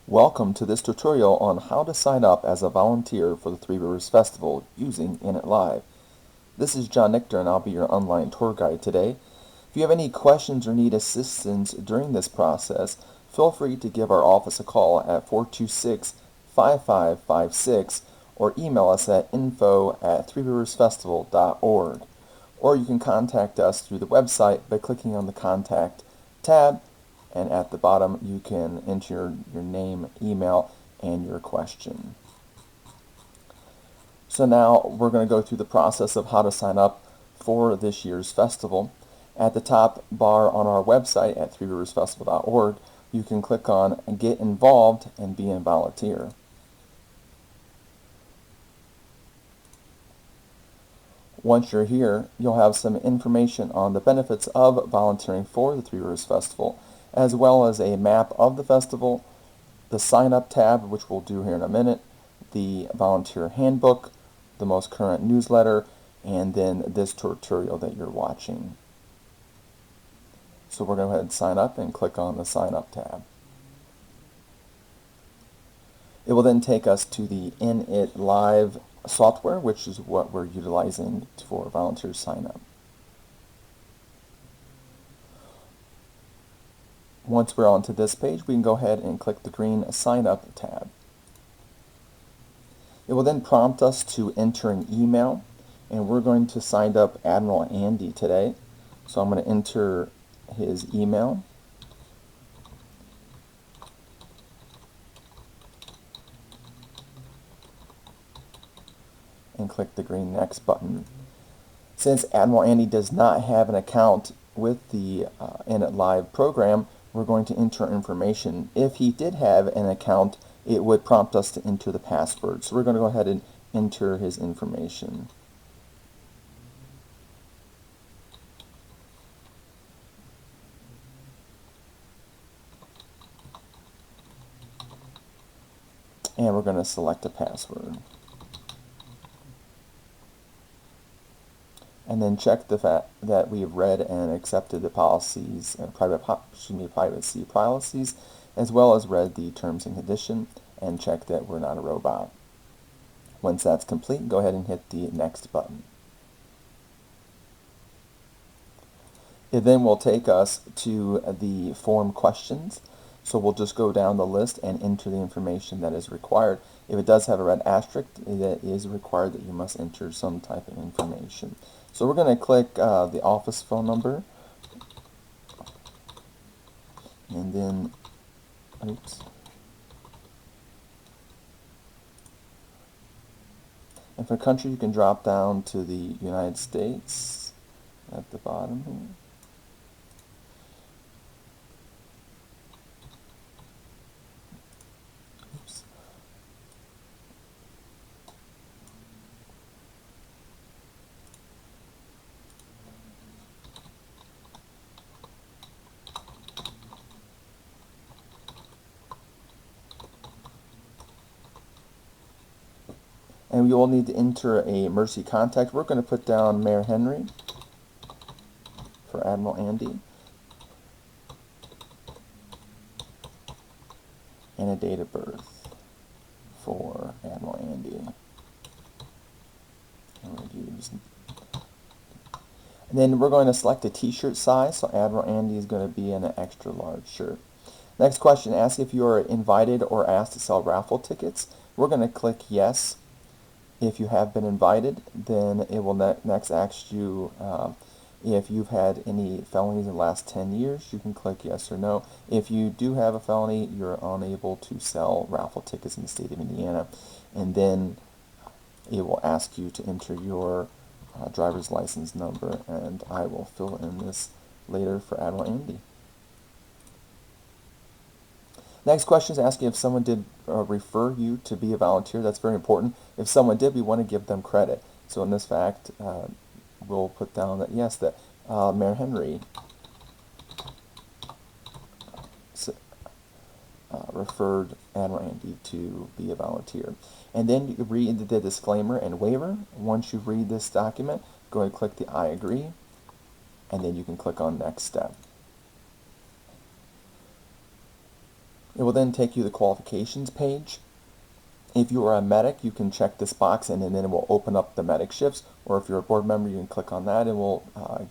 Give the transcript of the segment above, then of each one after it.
Welcome to this tutorial on how to sign up as a volunteer for the Three Rivers Festival using InItLive. This is John Nichter and I'll be your online tour guide today. If you have any questions or need assistance during this process, feel free to give our office a call at 426-5556 or email us at info@threeriversfestival.org. Or you can contact us through the website by clicking on the Contact tab, and at the bottom you can enter your name, email, and your question. So now we're going to go through the process of how to sign up for this year's festival. At the top bar on our website at threeriversfestival.org, you can click on Get Involved and be a volunteer. Once you're here, you'll have some information on the benefits of volunteering for the Three Rivers Festival, as well as a map of the festival, the Sign Up tab, which we'll do here in a minute, the volunteer handbook, the most current newsletter, and then this tutorial that you're watching. So we're going to go ahead and sign up and click on the Sign Up tab. It will then take us to the InItLive software, which is what we're utilizing for volunteer sign up. Once we're onto this page, we can go ahead and click the green Sign Up tab. It will then prompt us to enter an email, and we're going to sign up Admiral Andy today. So I'm going to enter his email. And click the green Next button. Since Admiral Andy does not have an account with the InItLive program, we're going to enter information. If he did have an account, it would prompt us to enter the password. So we're going to go ahead and enter his information. And we're going to select a password. And then check the fact that we have read and accepted the policies and privacy policies, as well as read the terms and conditions, and check that we're not a robot. Once that's complete, go ahead and hit the Next button. It then will take us to the form questions. So we'll just go down the list and enter the information that is required. If it does have a red asterisk, that is required that you must enter some type of information. So we're going to click the office phone number, and then, oops. And for country, you can drop down to the United States at the bottom here. Oops. And we will need to enter a emergency contact. We're going to put down Mayor Henry for Admiral Andy, and a date of birth for Admiral Andy. And then we're going to select a t-shirt size, so Admiral Andy is going to be in an extra large shirt. Next question asks if you are invited or asked to sell raffle tickets. We're going to click yes. If you have been invited, then it will next ask you if you've had any felonies in the last 10 years. You can click yes or no. If you do have a felony, you're unable to sell raffle tickets in the state of Indiana. And then it will ask you to enter your driver's license number, and I will fill in this later for Admiral Andy. Next question is asking if someone did refer you to be a volunteer. That's very important. If someone did, we want to give them credit. So in this fact, we'll put down that yes, that Mayor Henry referred Admiral Andy to be a volunteer. And then you read the disclaimer and waiver. Once you read this document, go ahead and click the I agree, and then you can click on Next Step. It will then take you to the qualifications page. If you are a medic, you can check this box and then it will open up the medic shifts, or if you're a board member, you can click on that and it will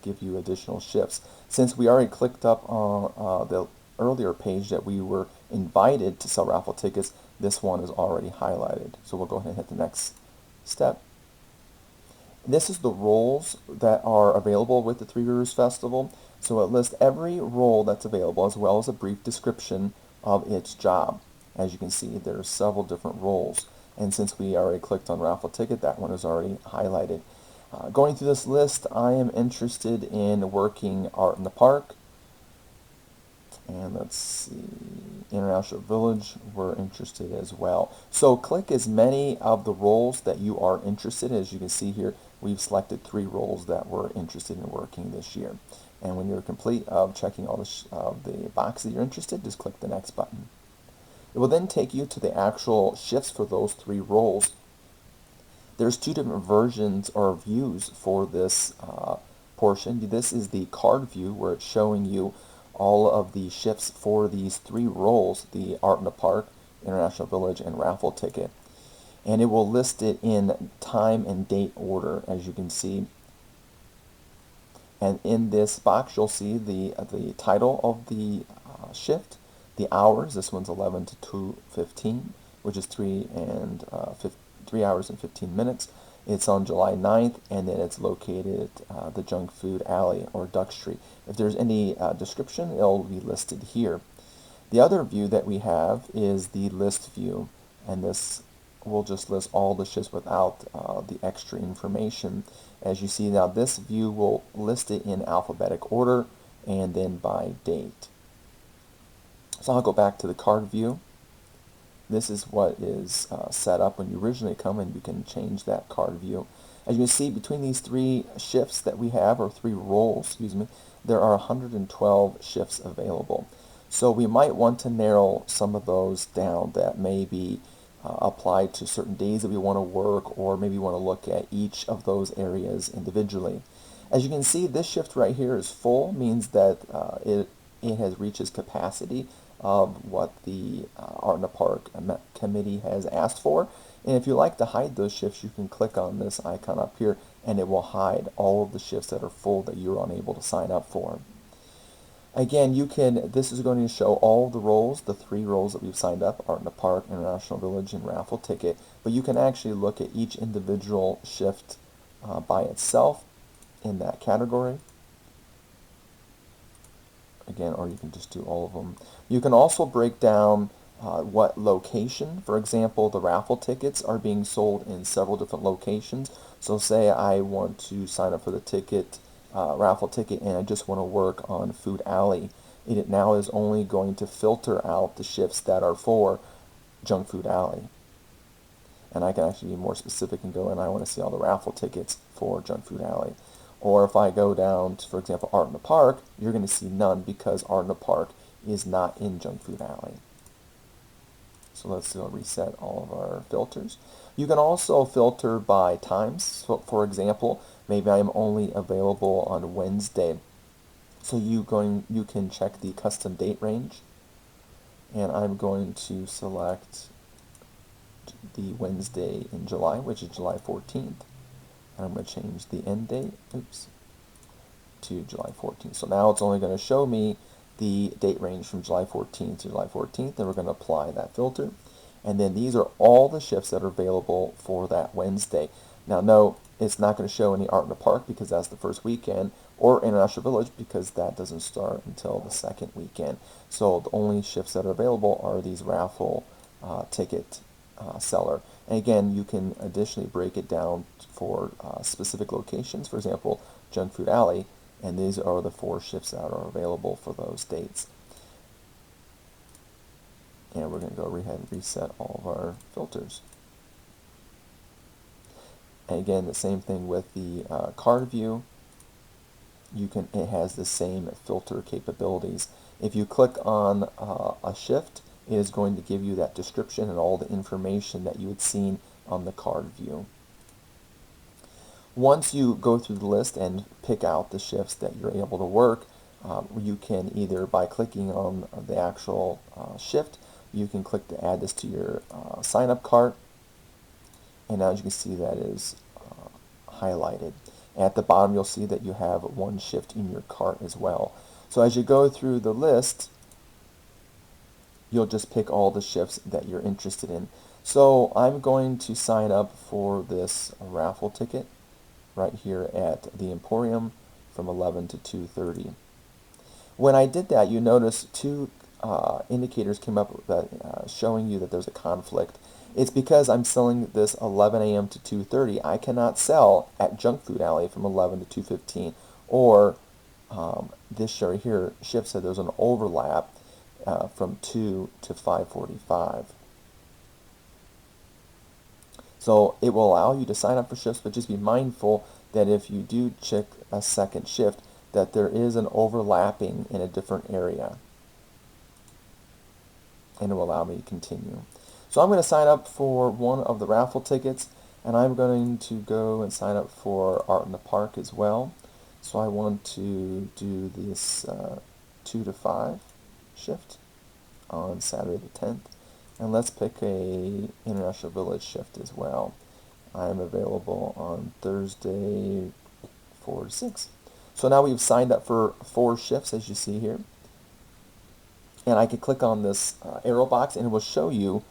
give you additional shifts. Since we already clicked up on the earlier page that we were invited to sell raffle tickets, this one is already highlighted. So we'll go ahead and hit the next step. This is the roles that are available with the Three Rivers Festival. So it lists every role that's available as well as a brief description of its job. As you can see, there are several different roles. And since we already clicked on raffle ticket, that one is already highlighted. Going through this list, I am interested in working art in the park. And let's see, International Village, we're interested as well. So click as many of the roles that you are interested in. As you can see here, we've selected 3 roles that we're interested in working this year. And when you're complete of checking all the boxes you're interested, just click the next button. It will then take you to the actual shifts for those 3 roles. There's 2 different versions or views for this portion. This is the card view where it's showing you all of the shifts for these 3 roles, the Art in the Park, International Village, and Raffle Ticket. And it will list it in time and date order, as you can see. And in this box, you'll see the title of the shift, the hours. This one's 11 to 2:15, which is 3 hours and 15 minutes. It's on July 9th, and then it's located at the Junk Food Alley or Duck Street. If there's any description, it'll be listed here. The other view that we have is the list view, and this will just list all the shifts without the extra information. As you see now, this view will list it in alphabetic order and then by date. So I'll go back to the card view. This is what is set up when you originally come, and you can change that card view. As you can see, between these 3 shifts that we have, or 3 roles, excuse me, there are 112 shifts available. So we might want to narrow some of those down that may be applied to certain days that we want to work, or maybe want to look at each of those areas individually. As you can see, this shift right here is full, means that it has reached its capacity of what the Art in the Park committee has asked for. And if you like to hide those shifts, you can click on this icon up here and it will hide all of the shifts that are full that you're unable to sign up for. Again, this is going to show all of the roles, the 3 roles that we've signed up, Art in the Park, International Village, and Raffle Ticket, but you can actually look at each individual shift by itself in that category. Again, or you can just do all of them. You can also break down what location. For example, the raffle tickets are being sold in several different locations. So say I want to sign up for the raffle ticket, and I just want to work on Food Alley. It now is only going to filter out the shifts that are for Junk Food Alley. And I can actually be more specific and go, and I want to see all the raffle tickets for Junk Food Alley. Or if I go down to, for example, Art in the Park, you're going to see none because Art in the Park is not in Junk Food Alley. So let's reset all of our filters. You can also filter by times. So for example, maybe I'm only available on Wednesday. So you can check the custom date range. And I'm going to select the Wednesday in July, which is July 14th. I'm going to change the end date, to July 14th. So now it's only going to show me the date range from July 14th to July 14th, and we're going to apply that filter. And then these are all the shifts that are available for that Wednesday. Now, no, it's not going to show any Art in the Park because that's the first weekend, or International Village because that doesn't start until the second weekend. So the only shifts that are available are these raffle ticket seller. And again, you can additionally break it down for specific locations. For example, Junk Food Alley, and these are the 4 shifts that are available for those dates. And we're going to go ahead and reset all of our filters. And again, the same thing with the card view. It has the same filter capabilities. If you click on a shift, it is going to give you that description and all the information that you had seen on the card view. Once you go through the list and pick out the shifts that you're able to work, you can either by clicking on the actual shift, you can click to add this to your sign up cart, and now as you can see that is highlighted. At the bottom you'll see that you have one shift in your cart as well. So as you go through the list, you'll just pick all the shifts that you're interested in. So I'm going to sign up for this raffle ticket right here at the Emporium from 11 to 2:30. When I did that, you notice two indicators came up that showing you that there's a conflict. It's because I'm selling this 11 a.m. to 2:30. I cannot sell at Junk Food Alley from 11 to 2:15. Or this right here, shift said there's an overlap from 2 to 5:45. So it will allow you to sign up for shifts, but just be mindful that if you do check a second shift, that there is an overlapping in a different area. And it will allow me to continue. So I'm going to sign up for one of the raffle tickets, and I'm going to go and sign up for Art in the Park as well. So I want to do this 2 to 5 shift on Saturday the 10th. And let's pick a International Village shift as well. I'm available on Thursday 4 to 6. So now we've signed up for 4 shifts, as you see here. And I can click on this arrow box and it will show you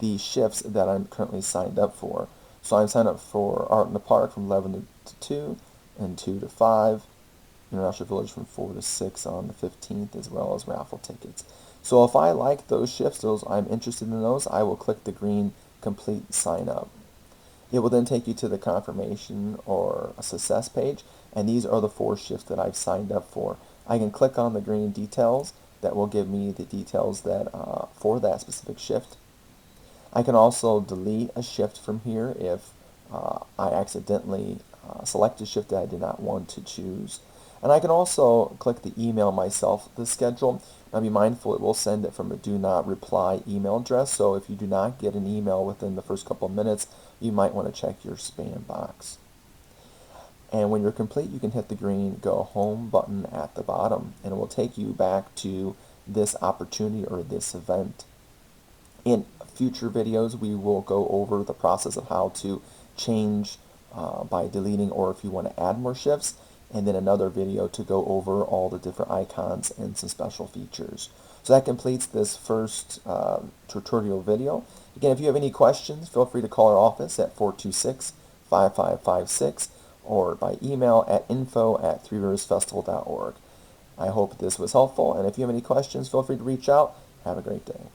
the shifts that I'm currently signed up for. So I'm signed up for Art in the Park from 11 to 2 and 2 to 5. International Village from 4 to 6 on the 15th, as well as raffle tickets. So if I like those shifts, I'm interested in those, I will click the green complete sign up. It will then take you to the confirmation or a success page, and these are the 4 shifts that I've signed up for. I can click on the green details that will give me the details that for that specific shift. I can also delete a shift from here if I accidentally select a shift that I did not want to choose. And I can also click the email myself the schedule. Now be mindful it will send it from a do not reply email address, so if you do not get an email within the first couple of minutes, you might want to check your spam box. And when you're complete, you can hit the green go home button at the bottom, and it will take you back to this opportunity or this event. In future videos, we will go over the process of how to change by deleting, or if you want to add more shifts, and then another video to go over all the different icons and some special features. So that completes this first tutorial video. Again, if you have any questions, feel free to call our office at 426-5556 or by email at info@threeriversfestival.org. I hope this was helpful, and if you have any questions, feel free to reach out. Have a great day.